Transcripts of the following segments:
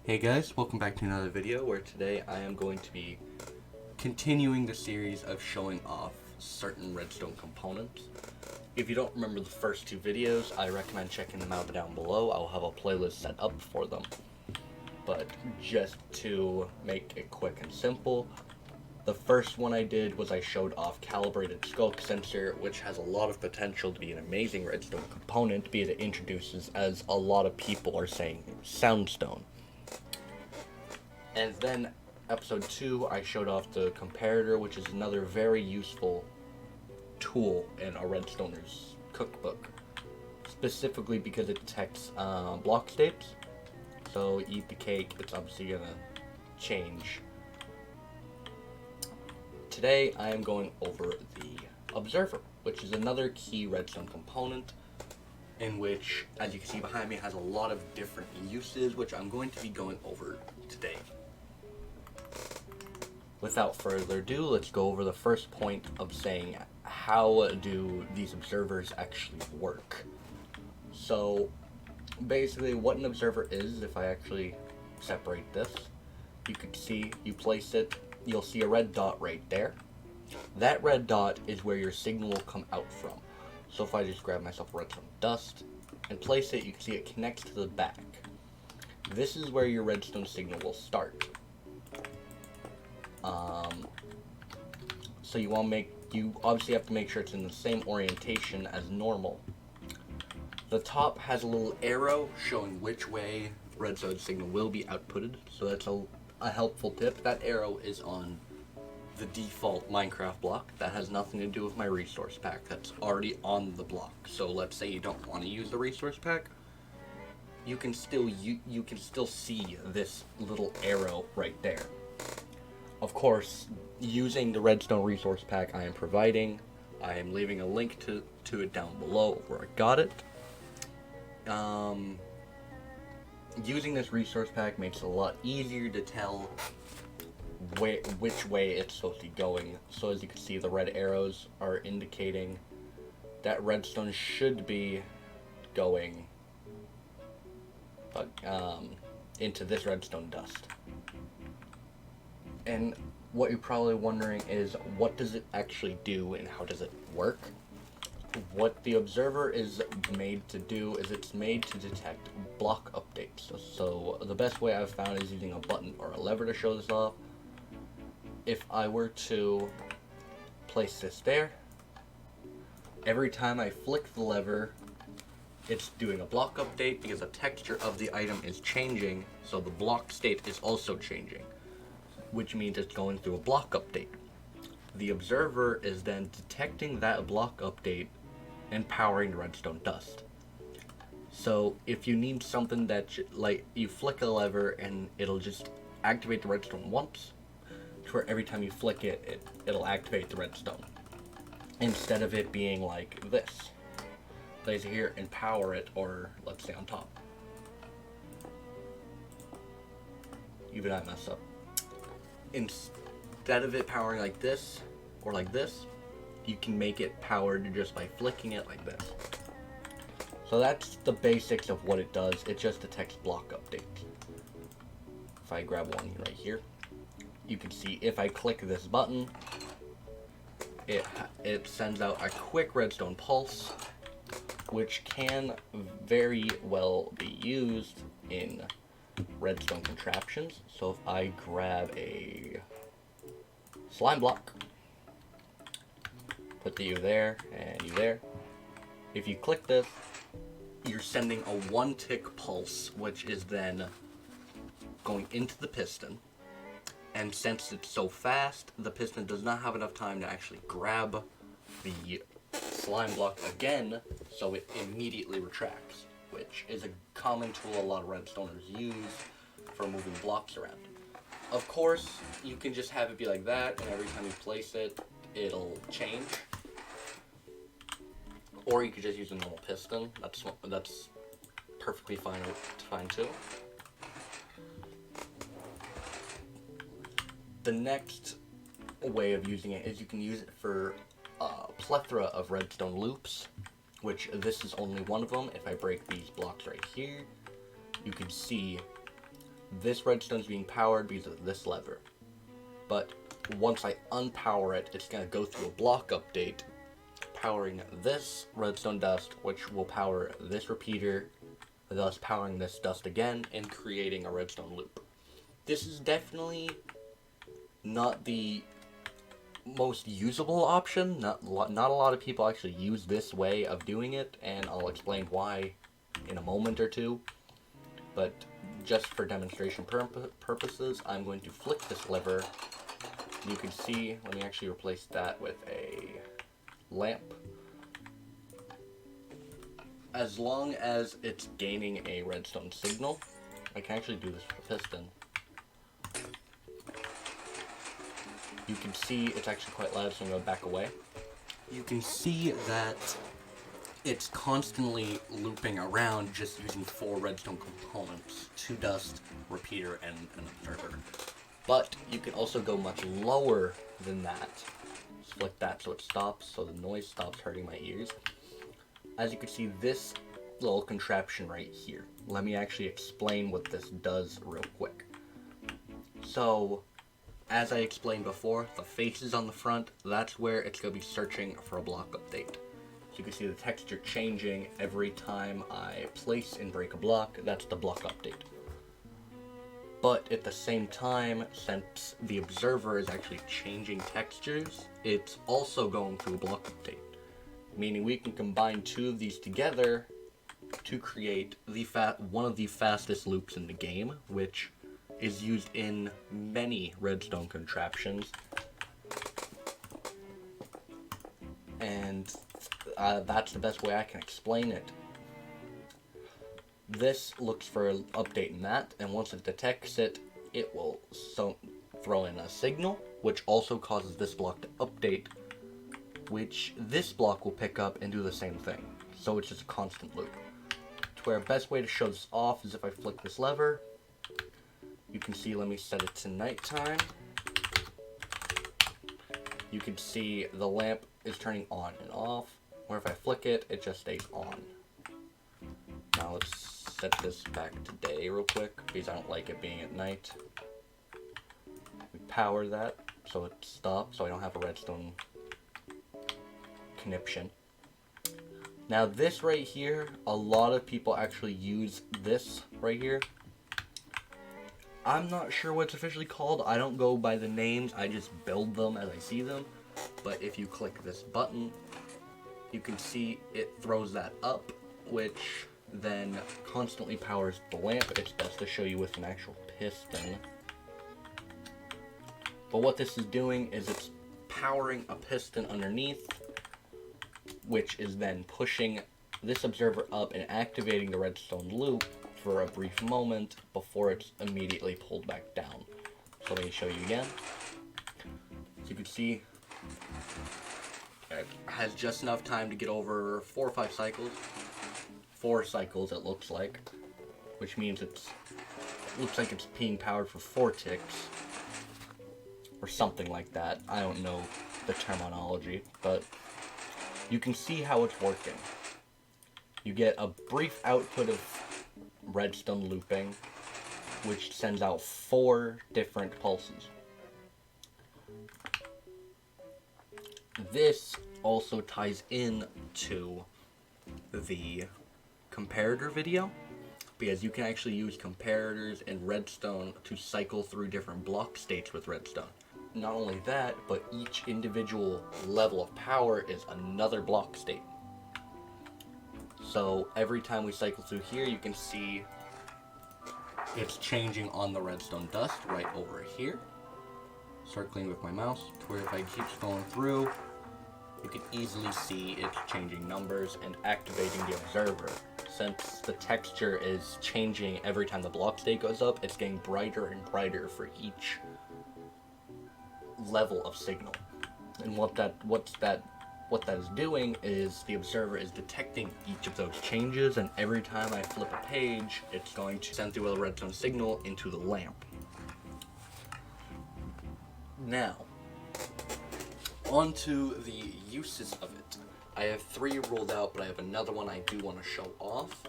Hey guys, welcome back to another video where today I am going to be continuing the series of showing off certain redstone components. If you don't remember the first two videos, I recommend checking them out down below. I'll have a playlist set up for them. But just to make it quick and simple, the first one I did was I showed off calibrated skulk sensor, which has a lot of potential to be an amazing redstone component, be it introduces, as a lot of people are saying, soundstone. And then episode 2, I showed off the comparator, which is another very useful tool in a redstoner's cookbook, specifically because it detects block states. So eat the cake, it's obviously gonna change. Today I am going over the observer, which is another key redstone component, in which, as you can see behind me, has a lot of different uses, which I'm going to be going over today. Without further ado, let's go over the first point of saying how do these observers actually work. So basically what an observer is, if I actually separate this, you can see, you place it, you'll see a red dot right there. That red dot is where your signal will come out from. So if I just grab myself redstone dust and place it, you can see it connects to the back. This is where your redstone signal will start. So you obviously have to make sure it's in the same orientation as normal. The top has a little arrow showing which way redstone signal will be outputted, so that's a helpful tip. That arrow is on the default Minecraft block. That has nothing to do with my resource pack. That's already on the block. So let's say you don't want to use the resource pack, you can still see this little arrow right there. Of course, using the redstone resource pack I am providing, I am leaving a link to it down below where I got it. Using this resource pack makes it a lot easier to tell which way it's supposed to be going. So as you can see, the red arrows are indicating that redstone should be going into this redstone dust. And what you're probably wondering is, what does it actually do and how does it work? What the observer is made to do is it's made to detect block updates. So the best way I've found is using a button or a lever to show this off. If I were to place this there, every time I flick the lever, it's doing a block update because the texture of the item is changing, so the block state is also changing, which means it's going through a block update. The observer is then detecting that block update and powering the redstone dust. So if you need something that, like, you flick a lever and it'll just activate the redstone once, to where every time you flick it, it'll activate the redstone. Instead of it being like this. Place it here and power it, or let's say on top. Even I mess up. Instead of it powering like this or like this, you can make it powered just by flicking it like this. So that's the basics of what it does. It just detects block updates. If I grab one right here, you can see if I click this button, it sends out a quick redstone pulse, which can very well be used in redstone contraptions. So if I grab a slime block, put you there and you there, if you click this, you're sending a 1-tick pulse, which is then going into the piston. And since it's so fast, the piston does not have enough time to actually grab the slime block again, so it immediately retracts, which is a common tool a lot of redstoners use for moving blocks around. Of course, you can just have it be like that, and every time you place it, it'll change. Or you could just use a normal piston. That's perfectly fine too. The next way of using it is you can use it for a plethora of redstone loops, which this is only one of them. If I break these blocks right here, you can see this redstone is being powered because of this lever. But once I unpower it, it's going to go through a block update, powering this redstone dust, which will power this repeater, thus powering this dust again and creating a redstone loop. This is definitely not the most usable option. Not a lot of people actually use this way of doing it, and I'll explain why in a moment or two. But just for demonstration purposes, I'm going to flick this lever. You can see, let me actually replace that with a lamp. As long as it's gaining a redstone signal, I can actually do this with a piston. You can see it's actually quite loud, so I'm going to back away. You can see that it's constantly looping around just using 4 redstone components, 2 dust, repeater, and an observer. But you can also go much lower than that. Just flick that so it stops, so the noise stops hurting my ears. As you can see, this little contraption right here. Let me actually explain what this does real quick. So, as I explained before, the faces on the front, that's where it's going to be searching for a block update. So you can see the texture changing every time I place and break a block. That's the block update. But at the same time, since the observer is actually changing textures, it's also going through a block update. Meaning we can combine 2 of these together to create one of the fastest loops in the game, which is used in many redstone contraptions. And that's the best way I can explain it. This looks for an update in that, and once it detects it, it will throw in a signal, which also causes this block to update, which this block will pick up and do the same thing. So it's just a constant loop. To where best way to show this off is if I flick this lever. You can see, let me set it to nighttime. You can see the lamp is turning on and off, where if I flick it, it just stays on. Now let's set this back to day real quick, because I don't like it being at night. We power that, so it stops, so I don't have a redstone conniption. Now this right here, a lot of people actually use this right here. I'm not sure what it's officially called. I don't go by the names, I just build them as I see them. But if you click this button, you can see it throws that up, which then constantly powers the lamp. It's best to show you with an actual piston. But what this is doing is it's powering a piston underneath, which is then pushing this observer up and activating the redstone loop for a brief moment before it's immediately pulled back down. So let me show you again. As you can see, it has just enough time to get over 4 or 5 cycles. 4 cycles it looks like, which means it looks like it's being powered for 4 ticks, or something like that. I don't know the terminology, but you can see how it's working. You get a brief output of redstone looping, which sends out 4 different pulses. This also ties in to the comparator video, because you can actually use comparators in redstone to cycle through different block states with redstone. Not only that, but each individual level of power is another block state. So every time we cycle through here, you can see it's changing on the redstone dust right over here. Circling with my mouse, to where if I keep scrolling through, you can easily see it's changing numbers and activating the observer. Since the texture is changing every time the block state goes up, it's getting brighter and brighter for each level of signal. And what that is doing is the observer is detecting each of those changes, and every time I flip a page, it's going to send through a redstone signal into the lamp. Now, onto the uses of it. I have 3 ruled out, but I have another one I do want to show off.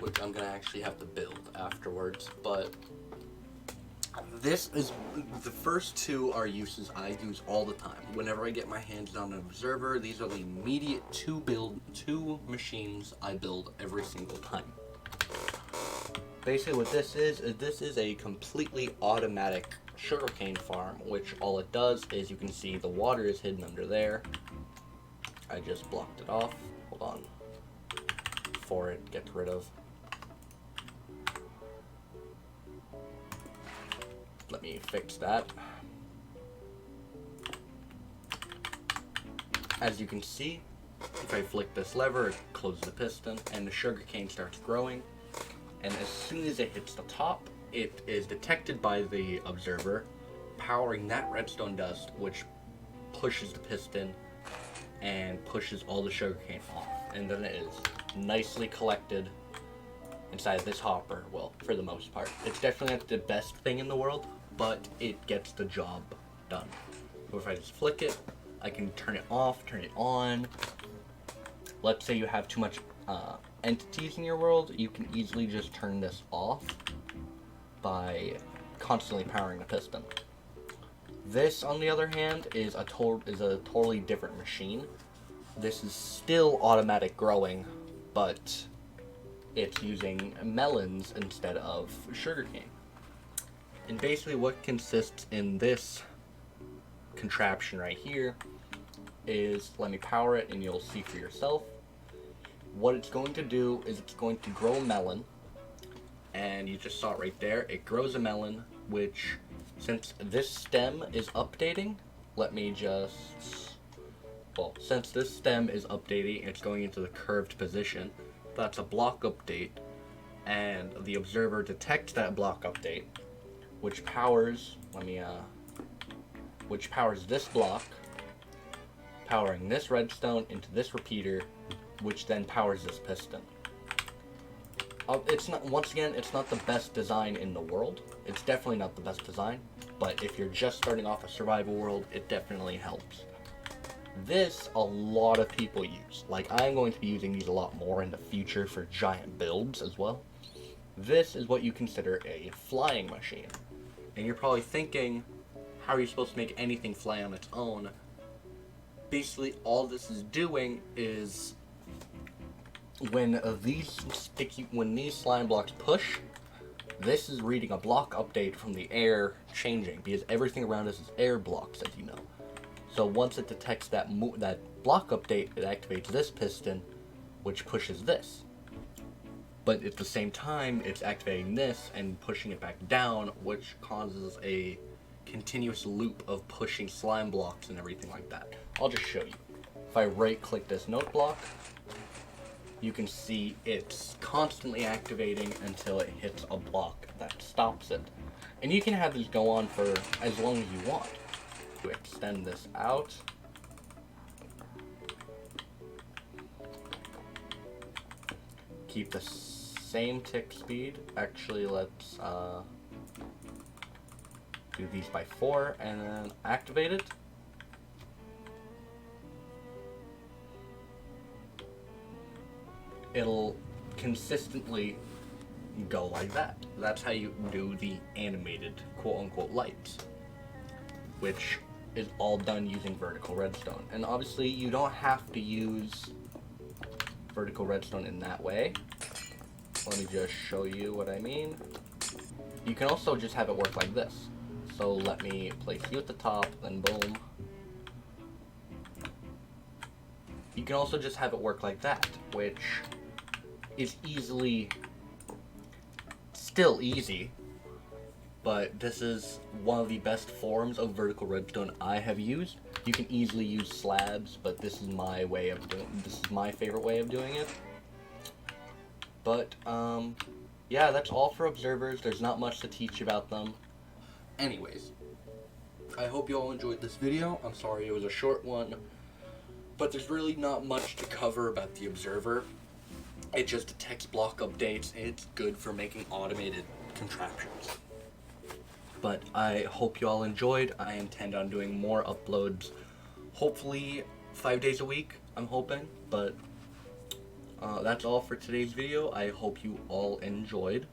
which I'm gonna actually have to build afterwards, but this is, the first two are uses I use all the time. Whenever I get my hands on an observer, these are the immediate two machines I build every single time. Basically what this is a completely automatic sugarcane farm, which all it does is, you can see the water is hidden under there. I just blocked it off. Hold on. Before it gets rid of. Let me fix that. As you can see, if I flick this lever, it closes the piston and the sugarcane starts growing. And as soon as it hits the top, it is detected by the observer, powering that redstone dust, which pushes the piston and pushes all the sugarcane off. And then it is nicely collected inside this hopper. Well, for the most part. It's definitely not the best thing in the world, but it gets the job done. So if I just flick it, I can turn it off, turn it on. Let's say you have too much entities in your world, you can easily just turn this off by constantly powering the piston. This, on the other hand, is a totally different machine. This is still automatic growing, but it's using melons instead of sugarcane. And basically what consists in this contraption right here is, let me power it and you'll see for yourself. What it's going to do is it's going to grow a melon, and you just saw it right there. It grows a melon, which, since this stem is updating, since this stem is updating, it's going into the curved position. That's a block update, and the observer detects that block update, which powers, which powers this block, powering this redstone into this repeater, which then powers this piston. It's not, once again, it's not the best design in the world. It's definitely not the best design, but if you're just starting off a survival world, it definitely helps. This, a lot of people use. Like, I'm going to be using these a lot more in the future for giant builds as well. This is what you consider a flying machine. And you're probably thinking, how are you supposed to make anything fly on its own? Basically, all this is doing is, when these slime blocks push, this is reading a block update from the air changing, because everything around us is air blocks, as you know. So once it detects that block update, it activates this piston, which pushes this. But at the same time, it's activating this and pushing it back down, which causes a continuous loop of pushing slime blocks and everything like that. I'll just show you. If I right-click this note block, you can see it's constantly activating until it hits a block that stops it. And you can have these go on for as long as you want. To extend this out, keep the same tick speed. Actually, let's do these by 4 and then activate it. It'll consistently go like that. That's how you do the animated quote-unquote lights, which is all done using vertical redstone. And obviously you don't have to use vertical redstone in that way. Let me just show you what I mean. You can also just have it work like this. So let me place you at the top, then boom. You can also just have it work like that, which is still easy, but this is one of the best forms of vertical redstone I have used. You can easily use slabs, but this is my favorite way of doing it. But yeah, that's all for observers. There's not much to teach about them. Anyways, I hope you all enjoyed this video. I'm sorry it was a short one, but there's really not much to cover about the observer. It just detects block updates, and it's good for making automated contraptions. But I hope you all enjoyed. I intend on doing more uploads, hopefully 5 days a week, I'm hoping. But That's all for today's video. I hope you all enjoyed,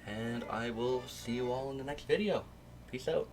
and I will see you all in the next video. Peace out.